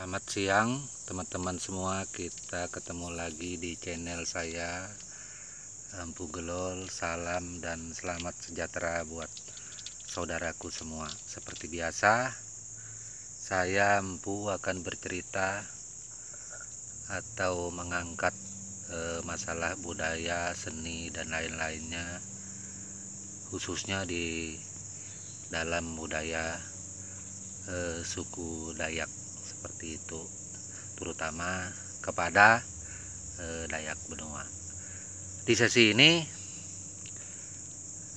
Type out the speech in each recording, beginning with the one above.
Selamat siang teman-teman semua, kita ketemu lagi di channel saya Empu Gelol. Salam dan selamat sejahtera buat saudaraku semua. Seperti biasa, saya Empu akan bercerita atau mengangkat masalah budaya, seni dan lain-lainnya, khususnya di dalam budaya suku Dayak, seperti itu, terutama kepada Dayak Benua. Di sesi ini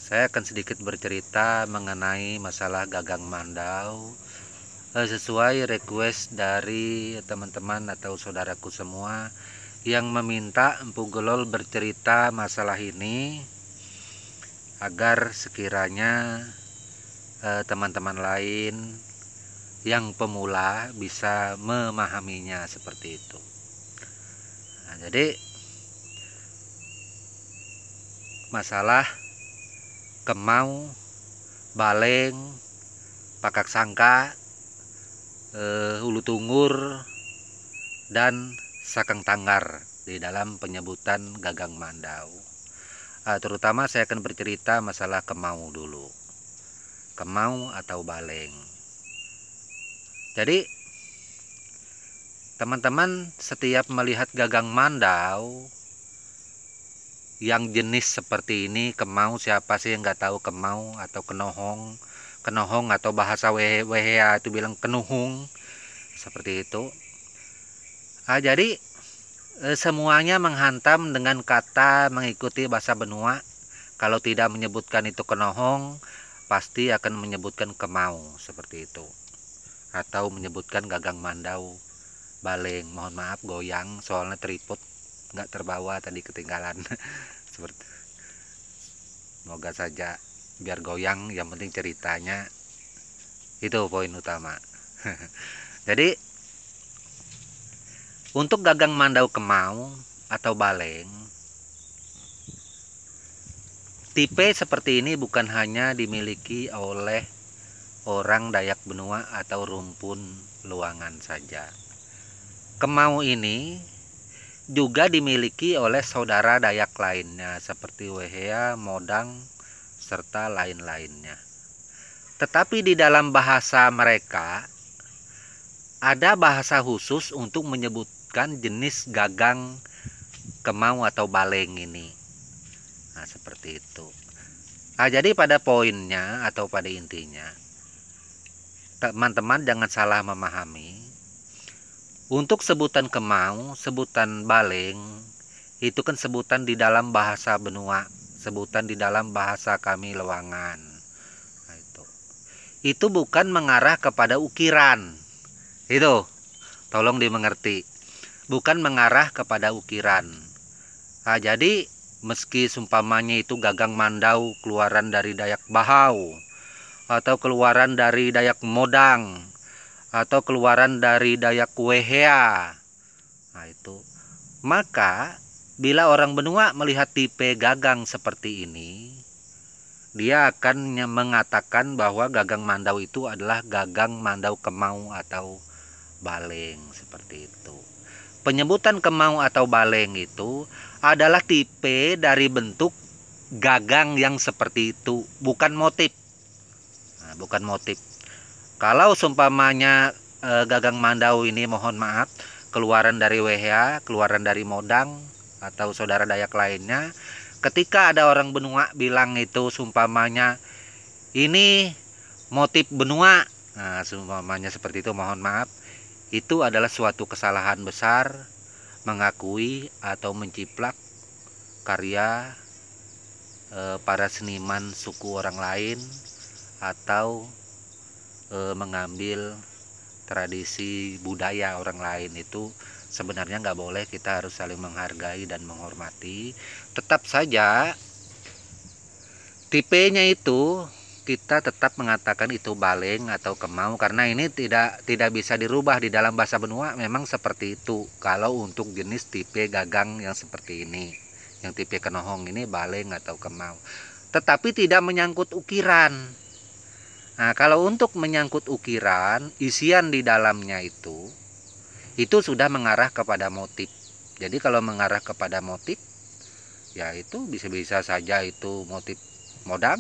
saya akan sedikit bercerita mengenai masalah gagang mandau, sesuai request dari teman-teman atau saudaraku semua yang meminta Empu Gelol bercerita masalah ini, agar sekiranya teman-teman lain yang pemula bisa memahaminya seperti itu. Nah, jadi masalah kemau, baleng, pakak sangka, ulu tungur, dan sakang tanggar di dalam penyebutan gagang mandau. Terutama saya akan bercerita masalah kemau dulu. Kemau atau baleng. Jadi teman-teman setiap melihat gagang mandau yang jenis seperti ini, kemau, siapa sih yang nggak tahu kemau atau kenohong, kenohong atau bahasa wehea itu bilang kenuhung, seperti itu. Jadi semuanya menghantam dengan kata mengikuti bahasa benua. Kalau tidak menyebutkan itu kenohong, pasti akan menyebutkan kemau, seperti itu, atau menyebutkan gagang mandau, baleng. Mohon maaf goyang, soalnya tripod nggak terbawa tadi, ketinggalan. Seperti, semoga saja biar goyang, yang penting ceritanya, itu poin utama. Jadi untuk gagang mandau, kemau atau baleng, tipe seperti ini bukan hanya dimiliki oleh orang Dayak Benua atau rumpun luangan saja. Kemau ini juga dimiliki oleh saudara Dayak lainnya seperti Wehea, Modang, serta lain-lainnya. Tetapi di dalam bahasa mereka ada bahasa khusus untuk menyebutkan jenis gagang kemau atau baleng ini. Nah, seperti itu. Jadi pada poinnya atau pada intinya, teman-teman jangan salah memahami. Untuk sebutan kemau, sebutan baleng, itu kan sebutan di dalam bahasa benua, sebutan di dalam bahasa kami Lewangan. Nah, itu bukan mengarah kepada ukiran. Itu tolong dimengerti, bukan mengarah kepada ukiran. Jadi meski sumpamanya itu gagang mandau keluaran dari Dayak Bahau, atau keluaran dari Dayak Modang, atau keluaran dari Dayak Wehea, nah itu, maka bila orang benua melihat tipe gagang seperti ini, dia akan mengatakan bahwa gagang mandau itu adalah gagang mandau kemau atau baleng, seperti itu. Penyebutan kemau atau baleng itu adalah tipe dari bentuk gagang yang seperti itu, bukan motif. Bukan motif. Kalau seumpamanya gagang mandau ini, mohon maaf, keluaran dari Wehea, keluaran dari Modang atau saudara Dayak lainnya, ketika ada orang benua bilang itu seumpamanya ini motif benua, nah seumpamanya seperti itu, mohon maaf, itu adalah suatu kesalahan besar, mengakui atau menciplak karya para seniman suku orang lain, atau mengambil tradisi budaya orang lain. Itu sebenarnya nggak boleh, kita harus saling menghargai dan menghormati. Tetap saja tipenya itu kita tetap mengatakan itu baleng atau kemau, karena ini tidak bisa dirubah di dalam bahasa benua, memang seperti itu. Kalau untuk jenis tipe gagang yang seperti ini, yang tipe kenohong ini, baleng atau kemau, tetapi tidak menyangkut ukiran. Nah, kalau untuk menyangkut ukiran, isian di dalamnya itu itu sudah mengarah kepada motif. Jadi kalau mengarah kepada motif, ya itu bisa-bisa saja itu motif modang,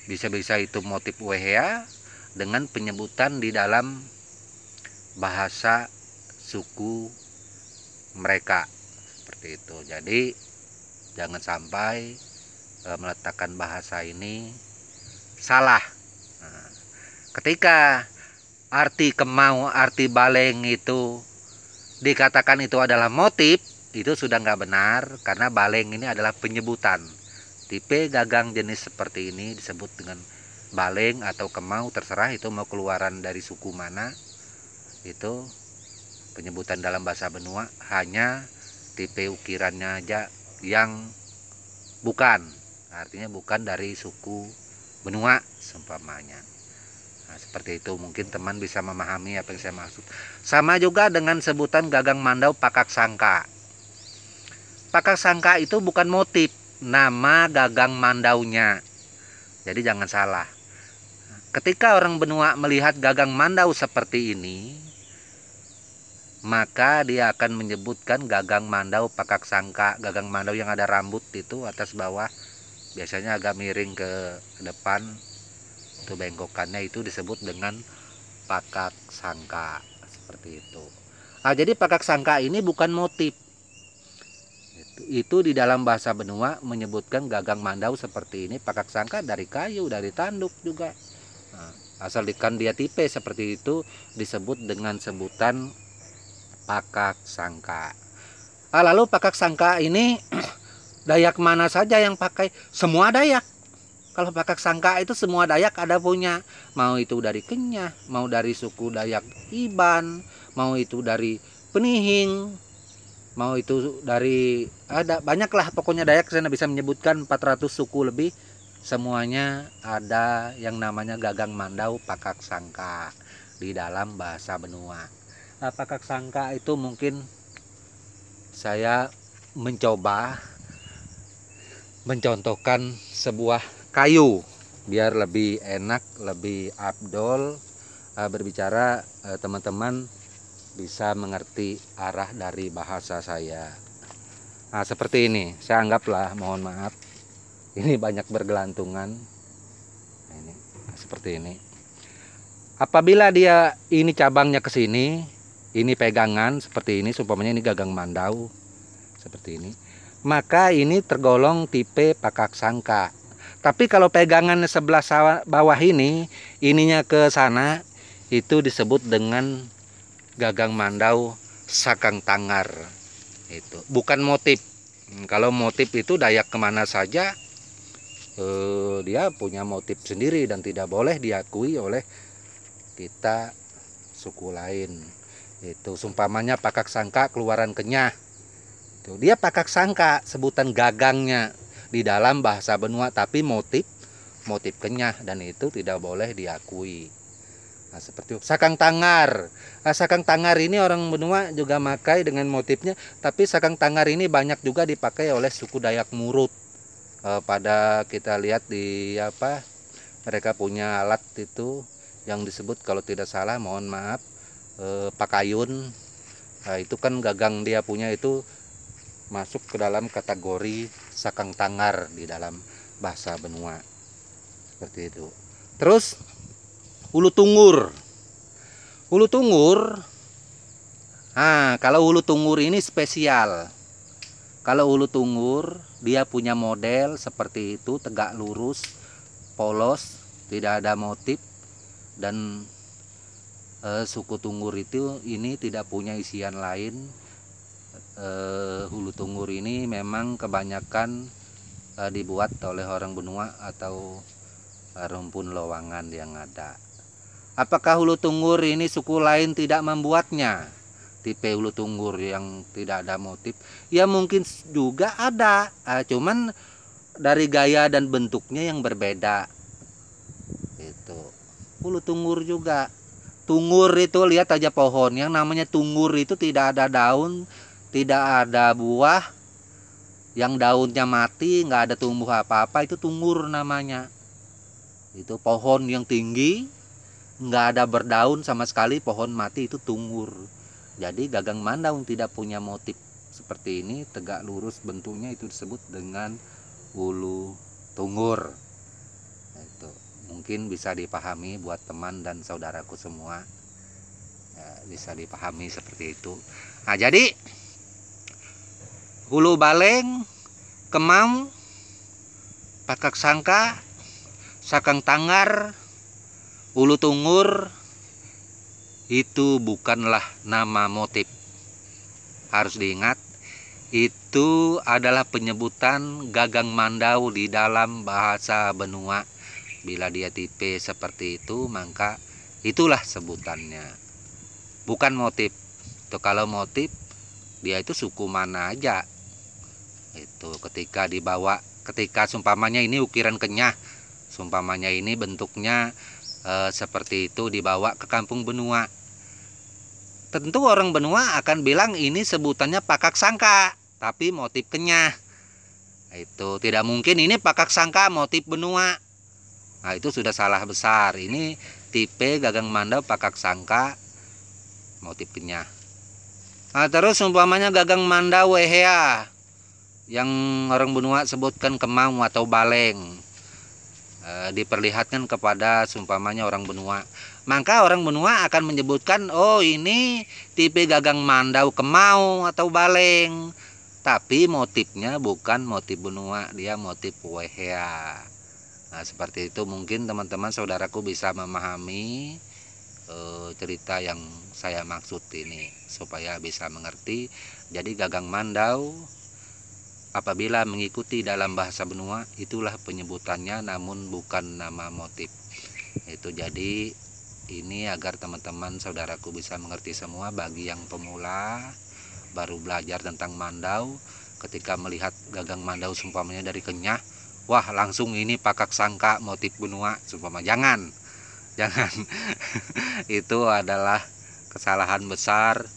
bisa-bisa itu motif wehea dengan penyebutan di dalam bahasa suku mereka seperti itu. Jadi jangan sampai meletakkan bahasa ini salah. Nah, ketika arti kemau, arti baleng itu dikatakan itu adalah motif, itu sudah nggak benar, karena baleng ini adalah penyebutan. Tipe gagang jenis seperti ini disebut dengan baleng atau kemau, terserah itu mau keluaran dari suku mana. Itu penyebutan dalam bahasa Benua, hanya tipe ukirannya aja yang bukan, artinya bukan dari suku Benua seumpamanya. Nah, seperti itu, mungkin teman bisa memahami apa yang saya maksud. Sama juga dengan sebutan gagang mandau pakak sangka. Pakak sangka itu bukan motif, nama gagang mandaunya. Jadi jangan salah. Ketika orang Benua melihat gagang mandau seperti ini, maka dia akan menyebutkan gagang mandau pakak sangka. Gagang mandau yang ada rambut itu atas bawah, biasanya agak miring ke depan, itu bengkokannya, itu disebut dengan pakak sangka seperti itu. Nah, jadi pakak sangka ini bukan motif. Itu di dalam bahasa Benua menyebutkan gagang mandau seperti ini, pakak sangka dari kayu, dari tanduk juga. Nah, asal ikan dia tipe seperti itu disebut dengan sebutan pakak sangka. Nah, lalu pakak sangka ini Dayak mana saja yang pakai? Semua Dayak. Kalau pakak sangka itu semua Dayak ada punya. Mau itu dari Kenyah, mau dari suku Dayak Iban, mau itu dari Penihing, mau itu dari, ada banyaklah pokoknya Dayak. Saya bisa menyebutkan 400 suku lebih. Semuanya ada yang namanya gagang mandau pakak sangka di dalam bahasa Benua. Nah, pakak sangka itu mungkin saya mencoba mencontohkan sebuah kayu biar lebih enak, lebih afdol berbicara, teman-teman bisa mengerti arah dari bahasa saya. Nah, seperti ini, saya anggaplah, mohon maaf, ini banyak bergelantungan. Nah, ini seperti ini. Apabila dia ini cabangnya ke sini, ini pegangan seperti ini, umpamanya ini gagang mandau seperti ini, maka ini tergolong tipe pakak sangka. Tapi kalau pegangan sebelah bawah ini, ininya ke sana, itu disebut dengan gagang mandau sakang tangar. Itu bukan motif. Kalau motif itu Dayak kemana saja, dia punya motif sendiri dan tidak boleh diakui oleh kita suku lain. Itu sumpamanya pakak sangka keluaran Kenyah. Dia pakak sangka, sebutan gagangnya di dalam bahasa Benua, tapi motif Kenyah, dan itu tidak boleh diakui. Nah, seperti itu. Sakang tangar. Nah, sakang tangar ini orang Benua juga pakai dengan motifnya, tapi sakang tangar ini banyak juga dipakai oleh suku Dayak Murut. Pada kita lihat di apa, mereka punya alat itu yang disebut, kalau tidak salah, mohon maaf, pakayun. Nah, itu kan gagang dia punya itu masuk ke dalam kategori sakang tangar di dalam bahasa Benua seperti itu. Terus hulu tungur. Hulu tungur, nah kalau hulu tungur ini spesial. Kalau hulu tungur dia punya model seperti itu, tegak lurus, polos, tidak ada motif, dan suku Tungur itu ini tidak punya isian lain. Hulu tungur ini memang kebanyakan dibuat oleh orang Benua atau rumpun lowangan yang ada. Apakah hulu tungur ini suku lain tidak membuatnya? Tipe hulu tungur yang tidak ada motif, ya mungkin juga ada, cuman dari gaya dan bentuknya yang berbeda. Itu hulu tungur juga. Tungur itu lihat aja pohon, yang namanya tungur itu tidak ada daun, tidak ada buah, yang daunnya mati, nggak ada tumbuh apa-apa, itu tungur namanya. Itu pohon yang tinggi, nggak ada berdaun sama sekali, pohon mati, itu tungur. Jadi gagang mandau tidak punya motif seperti ini, tegak lurus bentuknya, itu disebut dengan ulu tunggur. Nah, itu mungkin bisa dipahami buat teman dan saudaraku semua, ya, bisa dipahami seperti itu. Nah, jadi ulu baleng, kemau, pakak sangka, sakang tanggar, ulu tunggur itu bukanlah nama motif. Harus diingat, itu adalah penyebutan gagang mandau di dalam bahasa benua. Bila dia tipe seperti itu, maka itulah sebutannya, bukan motif. Itu kalau motif, dia itu suku mana aja. Itu ketika dibawa, ketika sumpamanya ini ukiran kenyah, sumpamanya ini bentuknya seperti itu, dibawa ke kampung benua, tentu orang benua akan bilang ini sebutannya pakak sangka, tapi motif kenyah. Itu tidak mungkin ini pakak sangka motif benua. Nah, itu sudah salah besar. Ini tipe gagang mandau pakak sangka motif kenyah. Nah, terus umpamanya gagang mandau wehea yang orang benua sebutkan kemau atau baleng, diperlihatkan kepada sumpamanya orang benua, maka orang benua akan menyebutkan, oh ini tipe gagang mandau kemau atau baleng, tapi motifnya bukan motif benua, dia motif wehea. Nah, seperti itu. Mungkin teman-teman saudaraku bisa memahami cerita yang saya maksud ini, supaya bisa mengerti. Jadi gagang mandau apabila mengikuti dalam bahasa benua, itulah penyebutannya, namun bukan nama motif. Itu jadi ini agar teman-teman saudaraku bisa mengerti semua. Bagi yang pemula baru belajar tentang mandau, ketika melihat gagang mandau sumpamanya dari kenyah, wah langsung ini pakak sangka motif benua, sumpama. Jangan itu adalah kesalahan besar.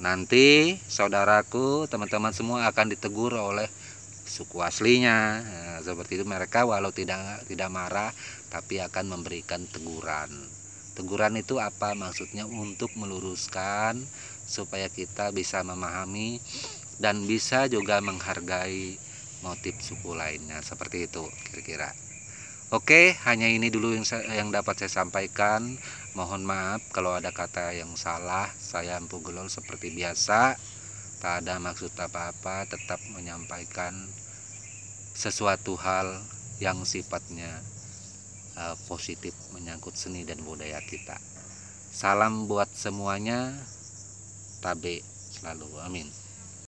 Nanti saudaraku, teman-teman semua akan ditegur oleh suku aslinya. Nah, seperti itu. Mereka walau tidak marah, tapi akan memberikan teguran. Teguran itu apa maksudnya? Untuk meluruskan supaya kita bisa memahami dan bisa juga menghargai motif suku lainnya. Seperti itu kira-kira. Oke, hanya ini dulu yang dapat saya sampaikan. Mohon maaf kalau ada kata yang salah. Saya Empu Gelol seperti biasa, tak ada maksud apa-apa, tetap menyampaikan sesuatu hal yang sifatnya positif menyangkut seni dan budaya kita. Salam buat semuanya, tabe selalu, amin.